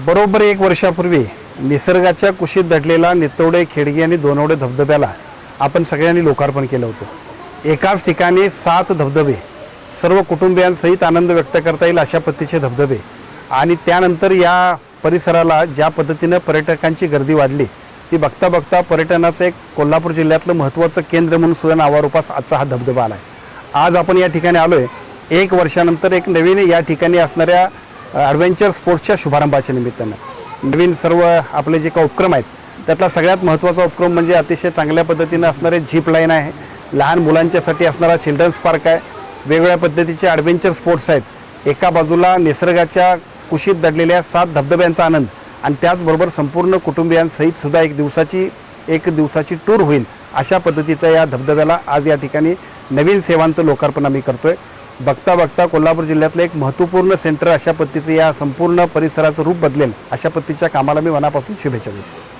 बरोबर 1 वर्षापूर्वी निसर्गाच्या कुशीत दडलेला नितवडे, खेडगी आणि दोनवडे धबधब्याला आपण सगळ्यांनी लोकार्पण केलं होतं। एकाच ठिकाणी 7 धबधबे, सर्व कुटुंबियांसहित आनंद व्यक्त करता येईल अशा पद्धतीचे धबधबे। आणि त्यानंतर या परिसराला ज्या पद्धतीने पर्यटकांची गर्दी वाढली ती बघता बघता पर्यटनाचं एक कोल्हापूर जिल्ह्यातलं महत्त्वाचं केंद्र म्हणून सुद्धा नावारूपास आजचा हा धबधबा आला आहे। आज आपण या ठिकाणी आलोय 1 वर्षानंतर एक नवीन या ठिकाणी असणाऱ्या ॲडव्हेंचर स्पोर्ट्सच्या शुभारंभाच्या निमित्तानं नवीन सर्व आपले जे काही उपक्रम आहेत त्यातला सगळ्यात महत्त्वाचा उपक्रम म्हणजे अतिशय चांगल्या पद्धतीने असणारे झिप लाईन आहे, लहान मुलांच्यासाठी असणारा चिल्ड्रन्स पार्क आहे, वेगवेगळ्या पद्धतीचे ॲडव्हेंचर स्पोर्ट्स आहेत। एका बाजूला निसर्गाच्या कुशीत दडलेल्या 7 धबधब्यांचा आनंद आणि त्याचबरोबर संपूर्ण कुटुंबियांसहित सुद्धा एक दिवसाची टूर होईल अशा पद्धतीचा या धबधब्याला आज या ठिकाणी नवीन सेवांचं लोकार्पण आम्ही करतोय। बघता बघता कोल्हापूर जिल्ह्यातलं एक महत्त्वपूर्ण सेंटर अशा पद्धतीचं या संपूर्ण परिसराचं रूप बदलेल अशा पद्धतीच्या कामाला मी मनापासून शुभेच्छा देतो।